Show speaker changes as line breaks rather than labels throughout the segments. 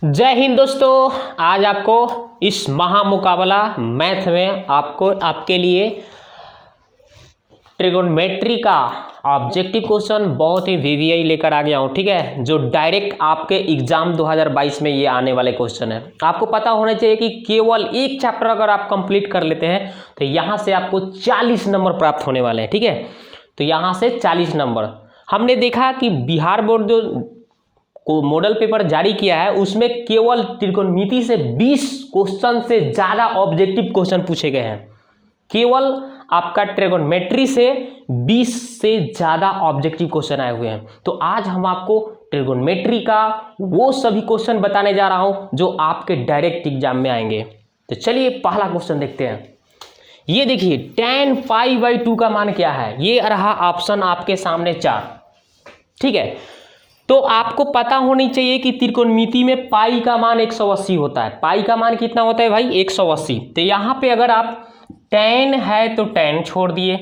जय हिंद दोस्तों। आज आपको इस महामुकाबला मैथ में आपके लिए ट्रिगोनोमेट्री का ऑब्जेक्टिव क्वेश्चन बहुत ही वीवीआई लेकर आ गया हूँ। ठीक है, जो डायरेक्ट आपके एग्जाम 2022 में ये आने वाले क्वेश्चन है। आपको पता होना चाहिए कि केवल एक चैप्टर अगर आप कंप्लीट कर लेते हैं तो यहाँ से आपको 40 नंबर प्राप्त होने वाले हैं। ठीक है, तो यहाँ से 40 नंबर। हमने देखा कि बिहार बोर्ड जो को मॉडल पेपर जारी किया है उसमें केवल त्रिकोणमिति से 20 क्वेश्चन से ज़्यादा ऑब्जेक्टिव क्वेश्चन पूछे गए हैं। केवल आपका ट्रिगोनोमेट्री से 20 से ज़्यादा ऑब्जेक्टिव क्वेश्चन आए हुए हैं। तो आज हम आपको ट्रिगोनोमेट्री का वो सभी क्वेश्चन बताने जा रहा हूं जो आपके डायरेक्ट एग्जाम में आएंगे। तो चलिए पहला क्वेश्चन देखते हैं। ये देखिए tan π/2 का मान क्या है। ये रहा ऑप्शन आपके सामने 4। ठीक है, तो आपको पता होनी चाहिए कि त्रिकोणमिति में पाई का मान 180 होता है। पाई का मान कितना होता है भाई? 180। तो यहाँ पे अगर आप tan है तो tan छोड़ दिए,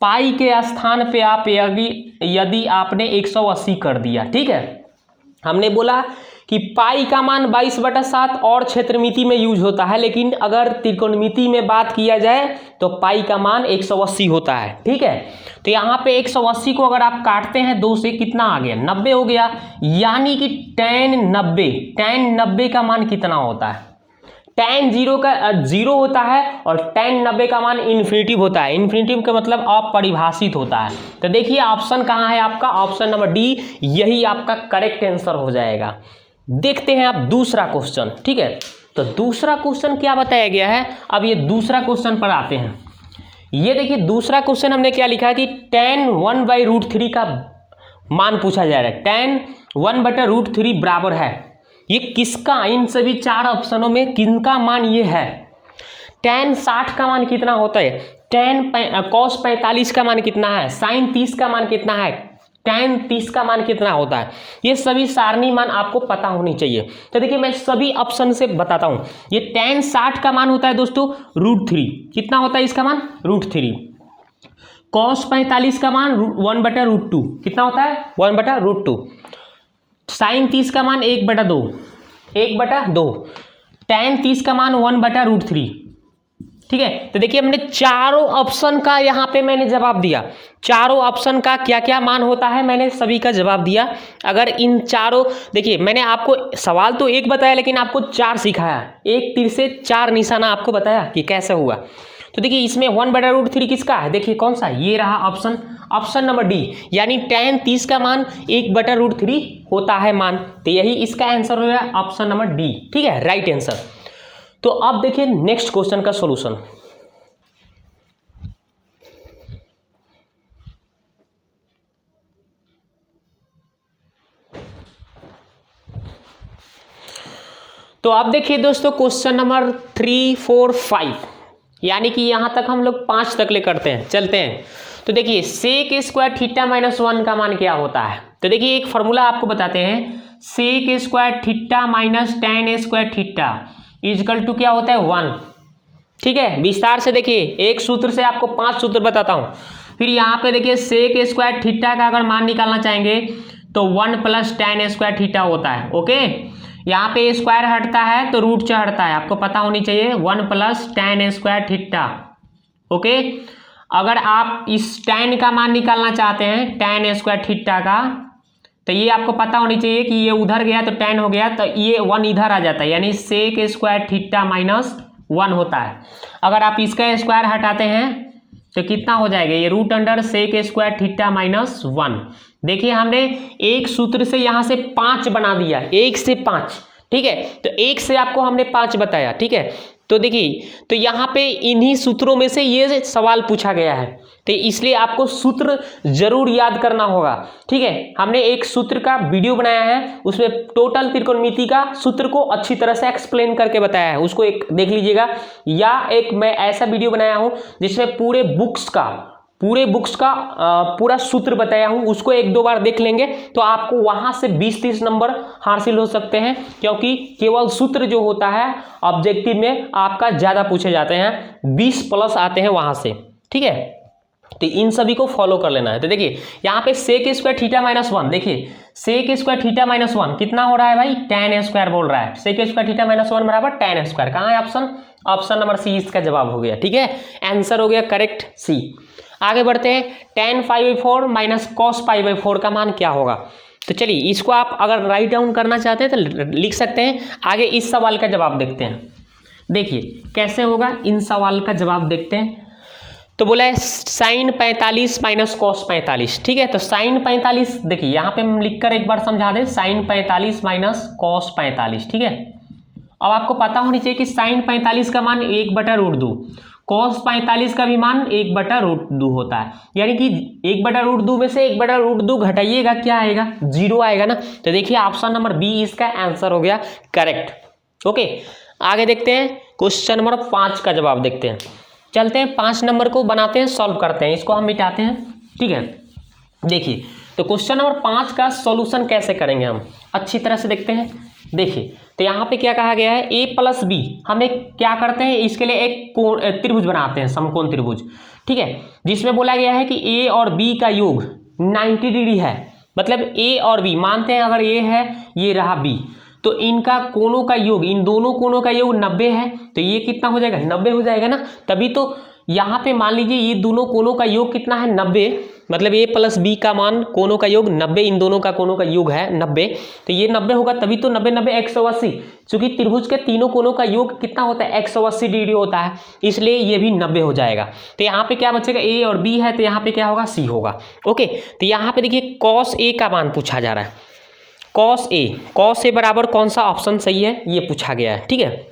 पाई के स्थान पे आप यदि आपने 180 कर दिया। ठीक है, हमने बोला कि पाई का मान 22/7 और क्षेत्रमिति में यूज होता है, लेकिन अगर त्रिकोणमिति में बात किया जाए तो पाई का मान 180 होता है। ठीक है, तो यहाँ पे 180 को अगर आप काटते हैं 2 से कितना आ गया? 90 हो गया। यानी कि tan 90 का मान कितना होता है? tan 0 होता है और tan 90 का मान इन्फिनिटिव होता है। इन्फिनिटिव का मतलब अपरिभाषित होता है। तो देखिए ऑप्शन कहाँ है आपका? ऑप्शन नंबर डी, यही आपका करेक्ट आंसर हो जाएगा। देखते हैं आप दूसरा क्वेश्चन। ठीक है, तो दूसरा क्वेश्चन क्या बताया गया है? अब ये दूसरा क्वेश्चन पर आते हैं। ये देखिए दूसरा क्वेश्चन हमने क्या लिखा कि tan 1/√3 का मान पूछा जा रहा है। tan 1/√3 बराबर है, ये किसका? इन सभी 4 ऑप्शनों में किनका मान ये है? tan 60 का मान कितना होता है? cos 45 का मान कितना है? sin 30 का मान कितना है? tan 30 का मान कितना होता है? ये सभी सारणी मान आपको पता होनी चाहिए। तो देखिए मैं सभी ऑप्शन से बताता हूं। ये tan 60 का मान होता है दोस्तों √3। कितना होता है इसका मान? √3। cos 45 का मान 1/√2। कितना होता है? 1/√2। sin 30 का मान 1/2। tan 30 का मान 1/√3। ठीक है, तो देखिए हमने चारों ऑप्शन का यहाँ पे मैंने जवाब दिया। चारों ऑप्शन का क्या क्या मान होता है मैंने सभी का जवाब दिया। अगर इन चारों, देखिए मैंने आपको सवाल तो एक बताया लेकिन आपको 4 सिखाया। एक तीर से 4 निशाना आपको बताया कि कैसे हुआ। तो देखिए इसमें 1/√3 किसका है? देखिए कौन सा? ये रहा ऑप्शन नंबर डी, यानी tan 30 का मान 1/√3 होता है मान। तो यही इसका आंसर हो गया ऑप्शन नंबर डी। ठीक है, राइट आंसर। तो अब देखिए नेक्स्ट क्वेश्चन का सॉल्यूशन। तो अब देखिए दोस्तों क्वेश्चन नंबर 3, 4, 5, यानी कि यहां तक हम लोग 5 तक ले करते हैं, चलते हैं। तो देखिए sec² थीटा -1 का मान क्या होता है? तो देखिए एक फॉर्मूला आपको बताते हैं। sec² theta minus tan² theta equal to क्या होता है? 1। ठीक है, विस्तार से देखिए, एक सूत्र से आपको 5 सूत्र बताता हूं। फिर यहाँ पे देखिए sec² थीटा का अगर मान निकालना चाहेंगे तो 1 + tan² थीटा होता है। ओके, यहाँ पे स्क्वायर हटता है तो रूट चढ़ता है, आपको पता होनी चाहिए। 1 + tan² थीटा। ओके, अगर आप इस tan का मान निकालना चाहते हैं, tan² थीटा का, तो ये आपको पता होनी चाहिए कि ये उधर गया तो tan हो गया, तो ये 1 इधर आ जाता है, यानी sec² थीटा -1 होता है। अगर आप इसका स्क्वायर हटाते हैं तो कितना हो जाएगा? ये √sec² थीटा -1। देखिए हमने एक सूत्र से यहाँ से 5 बना दिया, 1 से 5। ठीक है, तो 1 से आपको हमने 5 बताया। ठीक है, तो देखिए तो यहाँ पे इन्हीं सूत्रों में से ये सवाल पूछा गया है, तो इसलिए आपको सूत्र जरूर याद करना होगा। ठीक है, हमने एक सूत्र का वीडियो बनाया है, उसमें टोटल त्रिकोणमिति का सूत्र को अच्छी तरह से एक्सप्लेन करके बताया है, उसको एक देख लीजिएगा। या एक मैं ऐसा वीडियो बनाया हूं जिसमें पूरे बुक्स का पूरा सूत्र बताया हूं, उसको 1-2 बार देख लेंगे तो आपको वहां से 20-30 नंबर हासिल हो सकते हैं, क्योंकि केवल सूत्र जो होता है ऑब्जेक्टिव में आपका ज्यादा पूछे जाते हैं, 20+ आते हैं वहां से। ठीक है, तो इन सभी को फॉलो कर लेना है। तो देखिए यहाँ पे sec² थीटा -1, देखिए सेक स्क्वायर थीटा माइनस 1 कितना हो रहा है भाई, tan स्क्वायर बोल रहा है। सेक स्क्वायर थीटा माइनस 1 बराबर tan स्क्वायर। कहाँ है ऑप्शन, ऑप्शन नंबर सी इसका जवाब हो गया। ठीक है, आंसर हो गया करेक्ट सी। आगे बढ़ते हैं, tan π/4 माइनस cos π/4 का मान क्या होगा। तो चलिए इसको आप अगर राइट डाउन करना चाहते हैं तो लिख सकते हैं। आगे इस सवाल का जवाब देखते हैं। देखिए कैसे होगा, इन सवाल का जवाब देखते हैं। तो बोला है साइन 45 माइनस कॉस 45। ठीक है, तो साइन 45 देखिए यहाँ पे हम लिखकर एक बार समझा दें, साइन 45 माइनस कॉस 45। ठीक है, अब आपको पता होनी चाहिए कि साइन 45 का मान 1/√2, कॉस 45 का भी मान 1/√2 होता है। यानी कि 1/√2 में से 1/√2 घटाइएगा, क्या आएगा, 0 आएगा ना। तो देखिए ऑप्शन नंबर बी इसका आंसर हो गया करेक्ट। ओके, आगे देखते हैं, क्वेश्चन नंबर 5 का जवाब देखते हैं। चलते हैं 5 नंबर को बनाते हैं, सॉल्व करते हैं, इसको हम मिटाते हैं। ठीक है, देखिए तो क्वेश्चन नंबर 5 का सॉल्यूशन कैसे करेंगे हम, अच्छी तरह से देखते हैं। देखिए तो यहाँ पे क्या कहा गया है, a प्लस बी, हमें क्या करते हैं, इसके लिए एक त्रिभुज बनाते हैं, समकोण त्रिभुज। ठीक है, जिसमें बोला गया है कि a और b का योग 90 डिग्री है। मतलब a और b मानते हैं, अगर a है, ये रहा b, तो इनका कोणों का योग, इन दोनों कोणों का योग 90 है। तो ये कितना हो जाएगा, 90 हो जाएगा ना। तभी तो यहाँ पे मान लीजिए ये दोनों कोणों का योग कितना है, 90। मतलब a प्लस बी का मान, कोणों का योग 90, इन दोनों का कोणों का योग है 90। तो ये 90 होगा, तभी तो 90 90 180। चूंकि त्रिभुज के तीनों कोणों का योग कितना होता है, 180 डिग्री होता है, इसलिए ये भी 90 हो जाएगा। तो यहाँ पे क्या बचेगा, a और b है, तो यहाँ पे क्या होगा, c होगा। ओके, तो यहाँ पे देखिए cos a का मान पूछा जा रहा है। cos a बराबर कौन सा ऑप्शन सही है, ये पूछा गया है। ठीक है,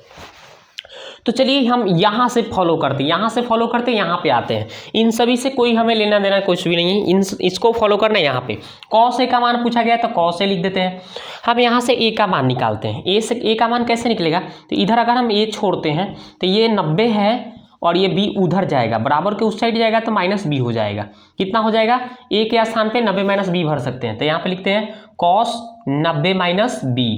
तो चलिए हम यहाँ से फॉलो करते हैं, यहाँ से फॉलो करते हैं, यहाँ पे आते हैं। इन सभी से कोई हमें लेना देना कुछ भी नहीं है, इसको फॉलो करना है। यहाँ पे cos a का मान पूछा गया है, तो cos a लिख देते हैं। हम यहाँ से a का मान निकालते हैं। a का मान कैसे निकलेगा, तो इधर अगर हम a छोड़ते हैं तो ये 90 है और ये b उधर जाएगा, बराबर के उस साइड जाएगा तो माइनस b हो जाएगा। कितना हो जाएगा, a के स्थान पे 90 माइनस b भर सकते हैं। तो यहाँ पे लिखते हैं cos 90 माइनस b।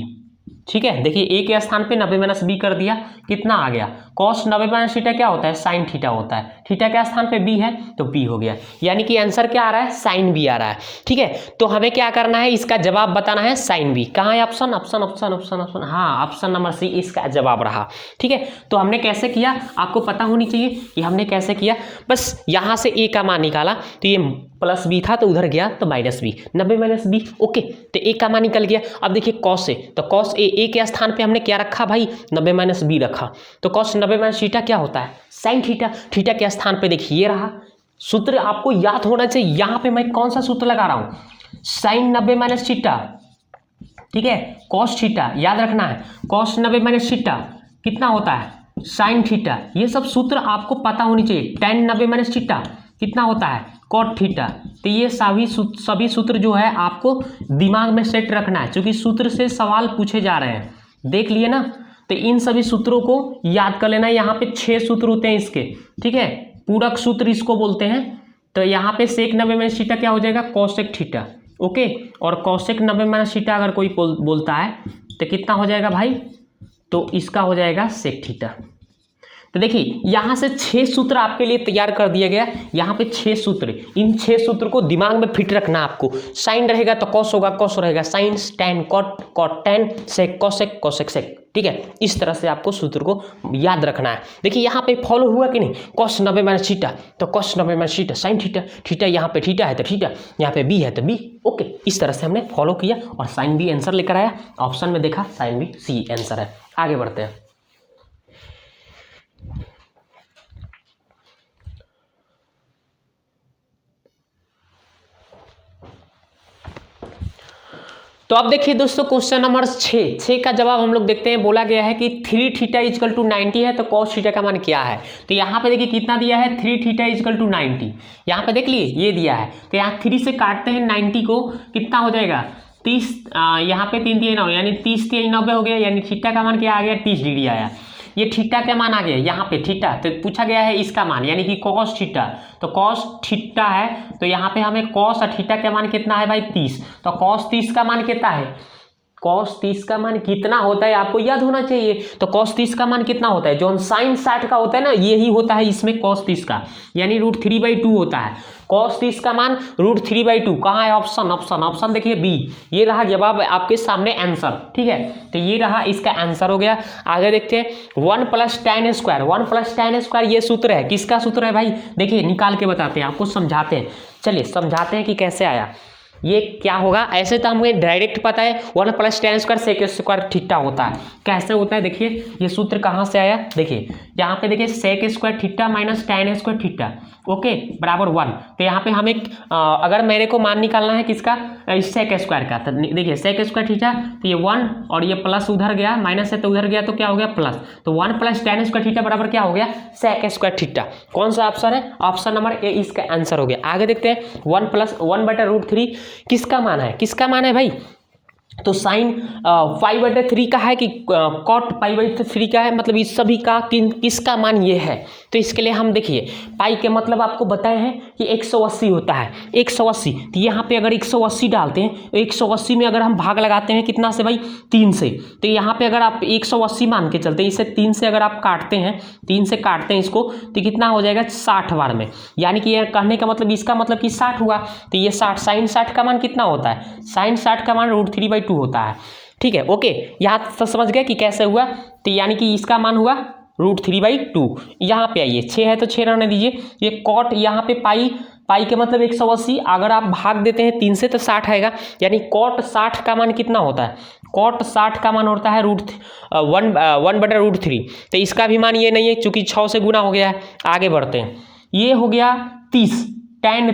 ठीक है, देखिए a के स्थान पे 90 माइनस b कर दिया, कितना आ गया, cos 90 माइनस थीटा क्या होता है, साइन थीटा होता है। थीटा के स्थान पे b है तो b हो गया, यानी कि आंसर क्या आ रहा है, साइन b आ रहा है। ठीक है, तो हमें क्या करना है, इसका जवाब बताना है, साइन b। कहाँ है option, option option option option, हाँ ऑप्शन नंबर सी इसका जवाब रहा। ठीक है, तो हमने कैसे किया, आपको पता होनी चाहिए कि हमने कैसे किया। बस यहाँ से a का मान निकाला, तो ये प्लस b था तो उधर गया तो minus b, 90 minus b। Okay, तो a का मान निकल गया। अब देखिए cos a, तो cos a के स्थान पे हमने क्या रखा भाई, 90 माइनस b रखा। तो cos 90 माइनस थीटा क्या होता है, साइन थीटा। थीटा के स्थान पे देखिए ये रहा। सूत्र आपको याद होना चाहिए, यहाँ पे मैं कौन सा सूत्र लगा रहा हूँ, साइन 90 माइनस थीटा। ठीक है, cos थीटा याद रखना है, cos 90 माइनस थीटा कितना होता है, साइन थीटा। ये सब सूत्र आपको पता होनी चाहिए। tan 90 माइनस थीटा कितना होता है, cot थीटा। तो ये सभी सूत्र जो है आपको दिमाग में सेट रखना है, क्योंकि सूत्र से सवाल पूछे जा रहे हैं। देख लिए ना, तो इन सभी सूत्रों को याद कर लेना। यहाँ पे 6 सूत्र होते हैं इसके। ठीक है, पूरक सूत्र इसको बोलते हैं। तो यहाँ पे sec 90 माइनस थीटा क्या हो जाएगा, cosec थीटा। ओके, और cosec 90 माइनस थीटा अगर कोई बोलता है तो कितना हो जाएगा भाई, तो इसका हो जाएगा sec थीटा। तो देखिए यहाँ से 6 सूत्र आपके लिए तैयार कर दिया गया। यहाँ पे 6 सूत्र, इन 6 सूत्र को दिमाग में फिट रखना आपको। साइन रहेगा तो कॉस होगा, कॉस रहेगा sine, tan cot, cot tan, sec cosec, cosec sec. ठीक है, इस तरह से आपको सूत्र को याद रखना है। देखिए यहाँ पे फॉलो हुआ कि नहीं, cos 90 माइनस थीटा, तो cos 90 minus theta sine theta, theta यहाँ पे थीटा है तो थीटा, यहाँ पे b है तो b। ओके, इस तरह से हमने फॉलो किया और साइन b आंसर लेकर आया। ऑप्शन में देखा साइन b सी आंसर है। आगे बढ़ते हैं। तो अब देखिए दोस्तों क्वेश्चन नंबर 6 का जवाब हम लोग देखते हैं। बोला गया है कि 3 थीटा इजकल टू 90 है, तो cos थीटा का मान क्या है। तो यहाँ पे देखिए कितना दिया है, 3 थीटा इजकल टू 90। यहाँ पे देख लिए ये दिया है, तो यहाँ 3 से काटते हैं 90 को, कितना हो जाएगा 30। यहाँ पे 3 3 9 यानी 30 3 90 हो गया, यानी थीटा का मान क्या आ गया, 30 डिग्री आया। ये थीटा का मान आ गया, यहाँ पे थीटा, तो पूछा गया है इसका मान, यानी कि cos थीटा। तो cos थीटा है, तो यहाँ पे हमें cos और थीटा का मान कितना है भाई, 30। तो cos 30 का मान कितना है, cos 30 का मान कितना होता है आपको याद होना चाहिए। तो cos 30 का मान कितना होता है, जो sin 60 का होता है ना, यही होता है इसमें cos 30 का, यानी √3/2 होता है। cos 30 का मान √3/2 कहाँ है, ऑप्शन देखिए बी, ये रहा जवाब आपके सामने आंसर, ठीक है। तो ये रहा इसका आंसर हो गया। आगे देखते हैं 1 + tan² 1 + tan² ये सूत्र है, किसका सूत्र है भाई, देखिए निकाल के बताते हैं आपको, समझाते हैं, चलिए समझाते हैं कि कैसे आया। ये क्या होगा, ऐसे तो हमें डायरेक्ट पता है 1 + tan² sec² थीटा होता है। कैसे होता है देखिए, ये सूत्र कहाँ से आया, देखिए यहाँ पे देखिए sec² theta - tan² theta, okay, बराबर 1। तो यहाँ पे हमें अगर मेरे को मान निकालना है किसका, sec² का, तो देखिए sec² थीटा, तो ये 1 और ये प्लस उधर गया, माइनस है तो उधर गया, तो क्या हो गया प्लस, तो 1 + tan² थीटा बराबर क्या हो गया, sec² थीटा। कौन सा ऑप्शन है, ऑप्शन नंबर ए इसका आंसर हो गया। आगे देखते हैं 1/√3 किसका मान है, किसका मान है भाई, तो sin π/3 का है कि cot π/3 का है, मतलब इस सभी का किसका मान ये है। तो इसके लिए हम देखिए पाई के मतलब आपको बताए हैं कि 180 होता है, 180, तो यहाँ पे अगर 180 डालते हैं तो 180 में अगर हम भाग लगाते हैं कितना से भाई, 3 से, तो यहाँ पे अगर आप 180 मान के चलते हैं, इसे 3 से अगर आप काटते हैं, 3 से काटते हैं इसको, तो कितना हो जाएगा 60 बार में, यानी कि यह कहने का मतलब इसका मतलब कि 60 हुआ। तो ये 60 sin 60 का मान कितना होता है, sin 60 का मान √3/2 होता है, ठीक है, ओके। यहाँ तो समझ गए कि कैसे हुआ, तो यानी कि इसका मान हुआ √3/2। यहाँ पे आइए 6 है तो 6 रहने दीजिए, ये कॉट यहाँ पे पाई के मतलब 180, अगर आप भाग देते हैं 3 से तो 60 आएगा, यानी कॉट 60 का मान कितना होता है, कॉट 60 का मान होता है 1/√3। तो इसका भी मान ये नहीं है चूंकि 6 से गुना हो गया है। आगे बढ़ते हैं, ये हो गया 30, tan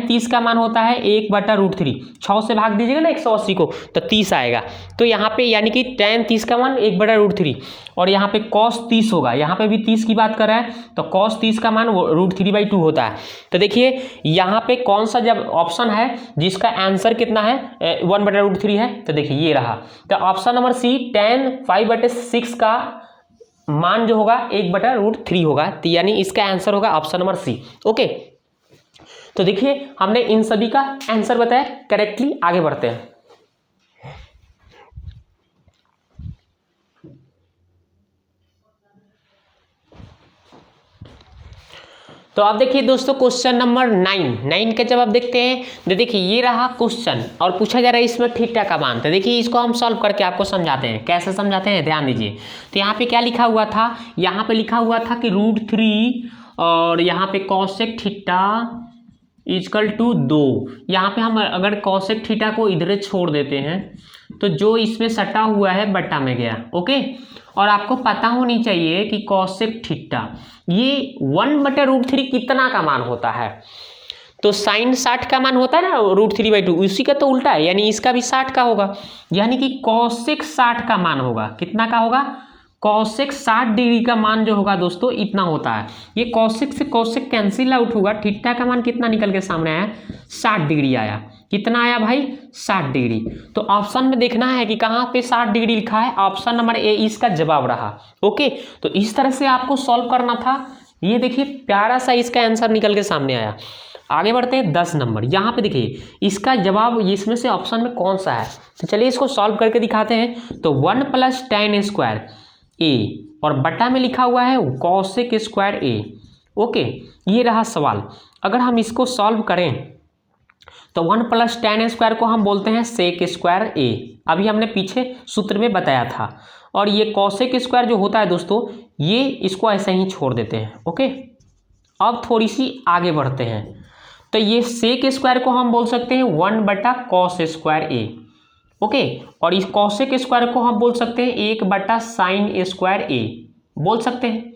30 का मान होता है 1/√3, 6 से भाग दीजिएगा ना 180 को तो 30 आएगा। तो यहाँ पे यानी कि tan 30 का मान 1/√3, और यहाँ पे cos 30 होगा, यहाँ पे भी 30 की बात कर रहा है, तो cos 30 का मान √3/2 होता है। तो देखिए यहाँ पे कौन सा जब ऑप्शन है जिसका आंसर कितना है 1/√3 है, तो देखिए ये रहा, तो ऑप्शन नंबर सी tan 5/6 का मान जो होगा 1/√3 होगा, तो यानी इसका आंसर होगा ऑप्शन नंबर सी, ओके। तो देखिए हमने इन सभी का आंसर बताया करेक्टली। आगे बढ़ते हैं, तो आप देखिए दोस्तों क्वेश्चन नंबर 9 का जवाब देखते हैं। तो देखिए ये रहा क्वेश्चन और पूछा जा रहा है इसमें थीटा का मान। तो देखिए इसको हम सॉल्व करके आपको समझाते हैं, कैसे समझाते हैं ध्यान दीजिए। तो यहाँ पे क्या लिखा हुआ था, यहाँ पे लिखा हुआ था कि √3 और यहाँ पे cosec थीटा = 2। यहाँ पे हम अगर cosec थीटा को इधर छोड़ देते हैं तो जो इसमें सटा हुआ है बटा में गया, ओके। और आपको पता होनी चाहिए कि cosec थीटा ये 1/√3 कितना का मान होता है, तो sin 60 का मान होता है ना √3/2, उसी का तो उल्टा है, यानी इसका भी 60 का होगा, यानी कि cosec 60 का मान होगा, कितना का होगा, cosec 60 डिग्री का मान जो होगा दोस्तों इतना होता है। ये cosec से cosec कैंसिल आउट होगा, थीटा का मान कितना निकल के सामने आया, 60 डिग्री आया। कितना आया भाई, 60 डिग्री। तो ऑप्शन में देखना है कि कहाँ पे 60 डिग्री लिखा है, ऑप्शन नंबर ए इसका जवाब रहा, ओके। तो इस तरह से आपको सॉल्व करना था। ये देखिए प्यारा सा इसका आंसर निकल के सामने आया। आगे बढ़ते हैं 10 नंबर, यहाँ पे देखिए इसका जवाब इसमें से ऑप्शन में कौन सा है, तो चलिए इसको सॉल्व करके दिखाते हैं। तो 1 + tan² a और बटा में लिखा हुआ है cosec² a, ओके। ये रहा सवाल। अगर हम इसको सॉल्व करें तो 1 + tan² को हम बोलते हैं sec² a, अभी हमने पीछे सूत्र में बताया था। और ये cosec² जो होता है दोस्तों, ये इसको ऐसे ही छोड़ देते हैं, ओके। अब थोड़ी सी आगे बढ़ते हैं, तो ये sec² को हम बोल सकते हैं 1/cos² a, ओके। और इस cosec² को हम बोल सकते हैं 1/sin² a, बोल सकते हैं।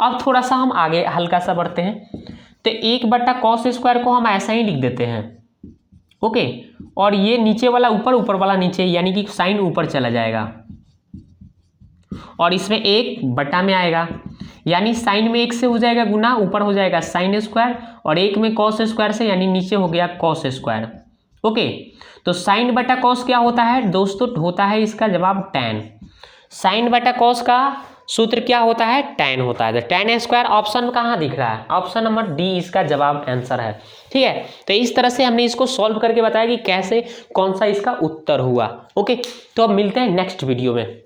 अब थोड़ा सा हम आगे हल्का सा बढ़ते हैं, तो 1/cos² को हम ऐसा ही लिख देते हैं, ओके। और ये नीचे वाला ऊपर, ऊपर वाला नीचे, यानी कि साइन ऊपर चला जाएगा और इसमें 1 बटा में आएगा, यानी साइन में 1 से हो जाएगा गुना, ऊपर हो जाएगा sin² और 1 में cos² से, यानी नीचे हो गया cos², ओके। तो sin बटा cos क्या होता है दोस्तों, होता है इसका जवाब tan। sin बटा cos का सूत्र क्या होता है, tan होता है। तो tan स्क्वायर ऑप्शन कहाँ दिख रहा है, ऑप्शन नंबर डी इसका जवाब आंसर है। ठीक है, तो इस तरह से हमने इसको सॉल्व करके बताया कि कैसे कौन सा इसका उत्तर हुआ। ओके, तो अब मिलते हैं नेक्स्ट वीडियो में।